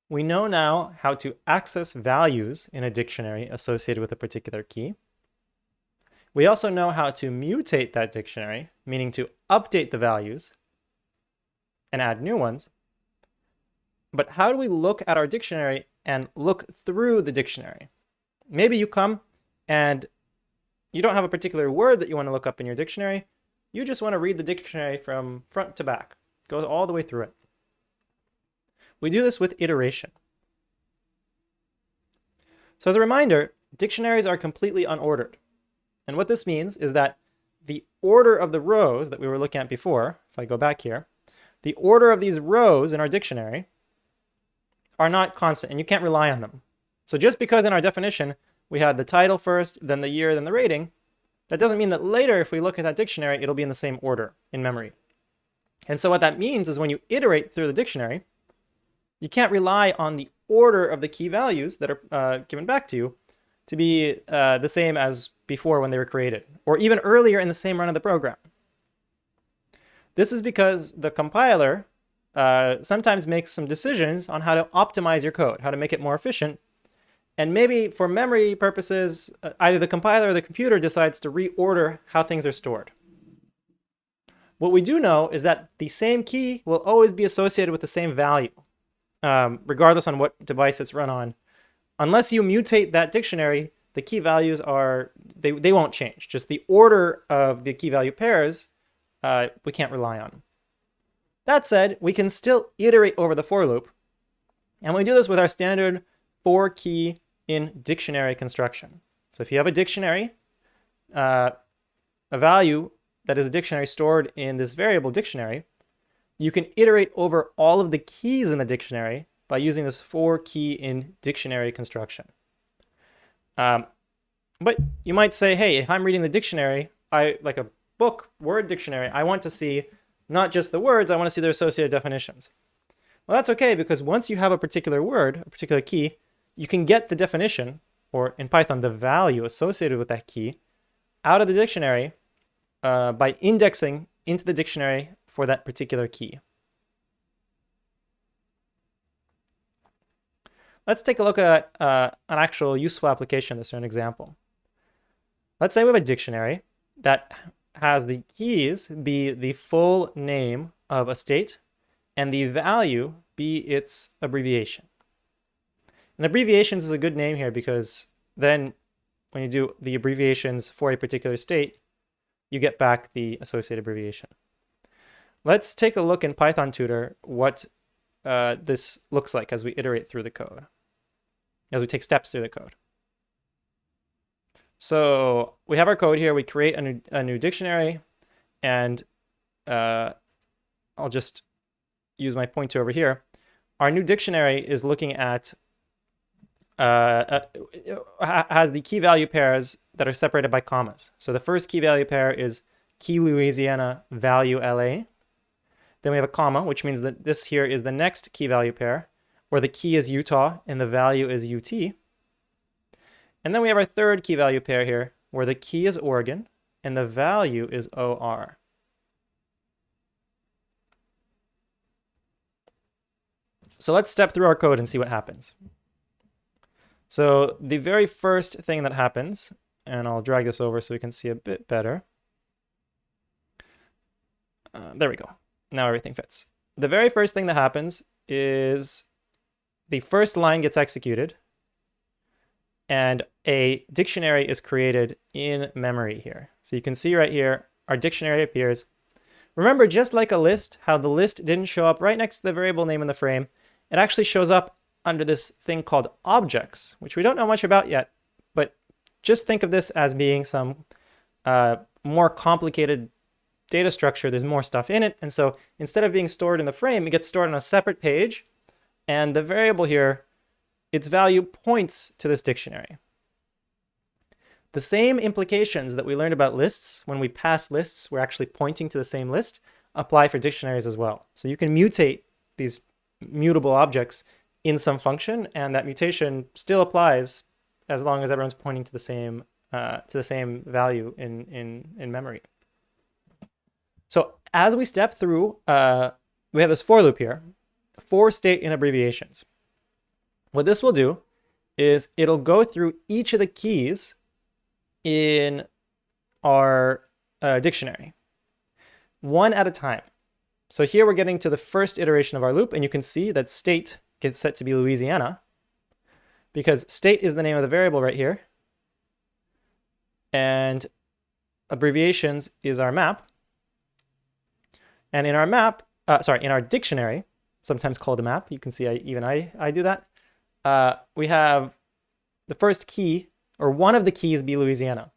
We know now how to access values in a dictionary associated with a particular key. We also know how to mutate that dictionary, meaning to update the values and add new ones. But how do we look at our dictionary and look through the dictionary? Maybe you come and you don't have a particular word that you want to look up in your dictionary. You just want to read the dictionary from front to back, go all the way through it. We do this with iteration. So as a reminder, dictionaries are completely unordered. And what this means is that the order of the rows that we were looking at before, if I go back here, the order of these rows in our dictionary are not constant, and you can't rely on them. So just because in our definition we had the title first, then the year, then the rating, that doesn't mean that later if we look at that dictionary, it'll be in the same order in memory. And so what that means is when you iterate through the dictionary, you can't rely on the order of the key values that are given back to you to be the same as before when they were created, or even earlier in the same run of the program. This is because the compiler sometimes makes some decisions on how to optimize your code, how to make it more efficient. And maybe for memory purposes, either the compiler or the computer decides to reorder how things are stored. What we do know is that the same key will always be associated with the same value, regardless on what device it's run on. Unless you mutate that dictionary, the key values they won't change. Just the order of the key value pairs, we can't rely on. That said, we can still iterate over the for loop. And we do this with our standard for key in dictionary construction. So if you have a dictionary, a value that is a dictionary stored in this variable dictionary, you can iterate over all of the keys in the dictionary by using this for key in dictionary construction. But you might say, hey, if I'm reading the dictionary, like a book, word dictionary, I want to see not just the words, I want to see their associated definitions. Well, that's okay, because once you have a particular word, a particular key, you can get the definition, or in Python, the value associated with that key, out of the dictionary by indexing into the dictionary for that particular key. Let's take a look at an actual useful application of this, or an example. Let's say we have a dictionary that has the keys be the full name of a state and the value be its abbreviation. And abbreviations is a good name here because then when you do the abbreviations for a particular state, you get back the associated abbreviation. Let's take a look in Python Tutor what this looks like as we iterate through the code, as we take steps through the code. So we have our code here. We create a new dictionary, and I'll just use my pointer over here. Our new dictionary is looking at has the key value pairs that are separated by commas. So the first key value pair is key Louisiana, value LA. Then we have a comma, which means that this here is the next key value pair, where the key is Utah and the value is UT. And then we have our third key value pair here, where the key is Oregon and the value is OR. So let's step through our code and see what happens. So the very first thing that happens, and I'll drag this over so we can see a bit better. There we go. Now everything fits. The very first thing that happens is the first line gets executed and a dictionary is created in memory here. So you can see right here, our dictionary appears. Remember, just like a list, how the list didn't show up right next to the variable name in the frame, it actually shows up under this thing called objects, which we don't know much about yet, but just think of this as being some more complicated data structure. There's more stuff in it. And so instead of being stored in the frame, it gets stored on a separate page. And the variable here, its value points to this dictionary. The same implications that we learned about lists, when we pass lists, we're actually pointing to the same list, apply for dictionaries as well. So you can mutate these mutable objects in some function, and that mutation still applies as long as everyone's pointing to the same value in memory. So as we step through, we have this for loop here, for state in abbreviations. What this will do is it'll go through each of the keys in our dictionary, one at a time. So here we're getting to the first iteration of our loop, and you can see that state gets set to be Louisiana because state is the name of the variable right here, and abbreviations is our map. And in our map, in our dictionary, sometimes called a map, you can see I do that. We have the first key, or one of the keys, be Louisiana.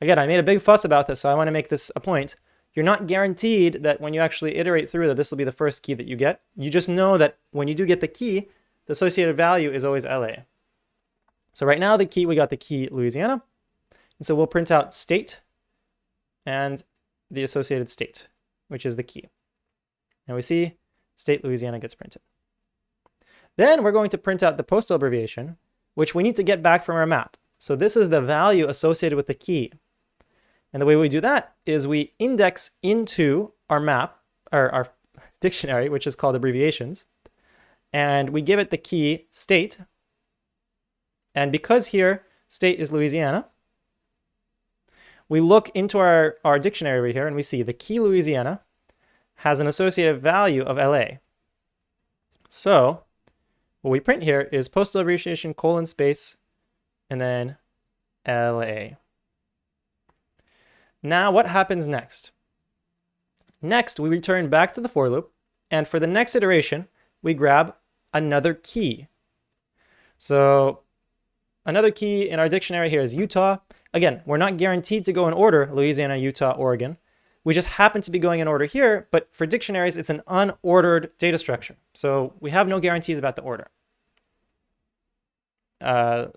Again, I made a big fuss about this, so I want to make this a point. You're not guaranteed that when you actually iterate through that this will be the first key that you get. You just know that when you do get the key, the associated value is always LA. So right now we got the key Louisiana. And so we'll print out state and the associated state, which is the key. And we see state Louisiana gets printed. Then we're going to print out the postal abbreviation, which we need to get back from our map. So this is the value associated with the key. And the way we do that is we index into our map, or our dictionary, which is called abbreviations, and we give it the key state. And because here state is Louisiana, we look into our dictionary over here and we see the key Louisiana has an associated value of LA. So what we print here is postal abbreviation : space and then LA. Now what happens next? Next, we return back to the for loop, and for the next iteration, we grab another key. So another key in our dictionary here is Utah. Again, we're not guaranteed to go in order, Louisiana, Utah, Oregon. We just happen to be going in order here, but for dictionaries, it's an unordered data structure. So we have no guarantees about the order.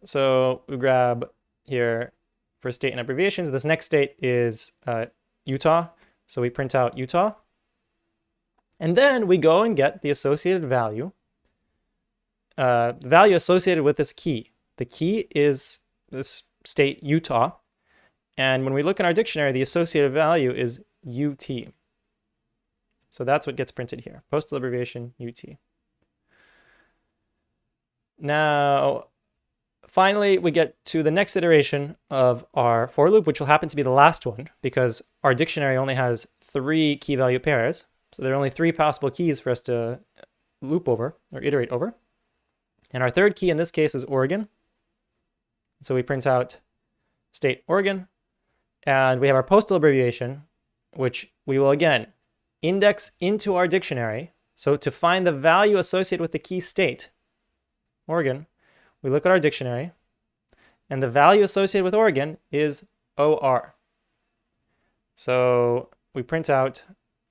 So we grab here for state and abbreviations. This next state is Utah. So we print out Utah. And then we go and get the associated value, the value associated with this key. The key is this state Utah. And when we look in our dictionary, the associated value is UT. So that's what gets printed here, postal abbreviation UT. Now, finally, we get to the next iteration of our for loop, which will happen to be the last one because our dictionary only has 3 key value pairs. So there are only 3 possible keys for us to loop over or iterate over. And our third key in this case is Oregon. So we print out state Oregon, and we have our postal abbreviation, which we will again index into our dictionary. So to find the value associated with the key state, Oregon, we look at our dictionary, and the value associated with Oregon is OR. So we print out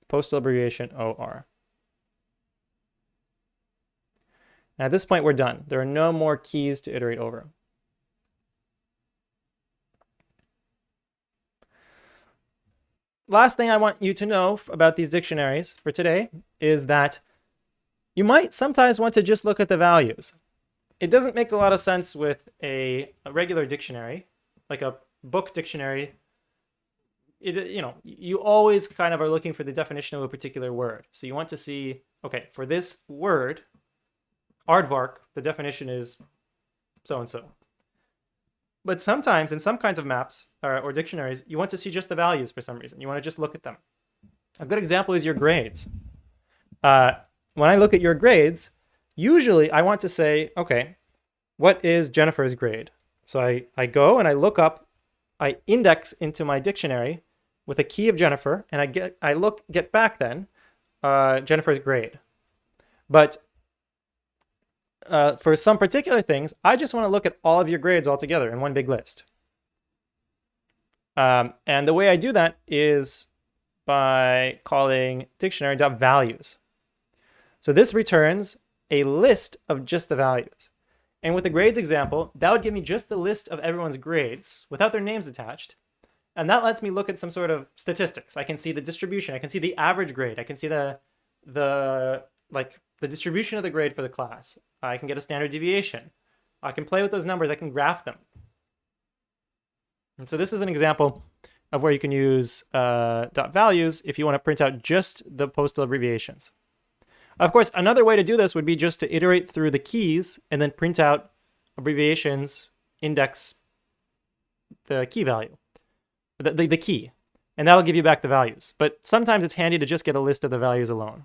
postal abbreviation OR. Now at this point, we're done. There are no more keys to iterate over. Last thing I want you to know about these dictionaries for today is that you might sometimes want to just look at the values. It doesn't make a lot of sense with a regular dictionary, like a book dictionary. You always kind of are looking for the definition of a particular word. So you want to see, okay, for this word, aardvark, the definition is so-and-so. But sometimes in some kinds of maps or dictionaries, you want to see just the values for some reason. You want to just look at them. A good example is your grades. When I look at your grades, usually I want to say, okay, what is Jennifer's grade? So I go and I look up, I index into my dictionary with a key of Jennifer, and I get back then Jennifer's grade. But for some particular things, I just want to look at all of your grades all together in one big list. And the way I do that is by calling dictionary.values. So this returns a list of just the values. And with the grades example, that would give me just the list of everyone's grades without their names attached. And that lets me look at some sort of statistics. I can see the distribution. I can see the average grade. I can see the distribution of the grade for the class. I can get a standard deviation. I can play with those numbers. I can graph them. And so this is an example of where you can use .values if you want to print out just the postal abbreviations. Of course, another way to do this would be just to iterate through the keys and then print out abbreviations, index the key value, the key, and that'll give you back the values. But sometimes it's handy to just get a list of the values alone.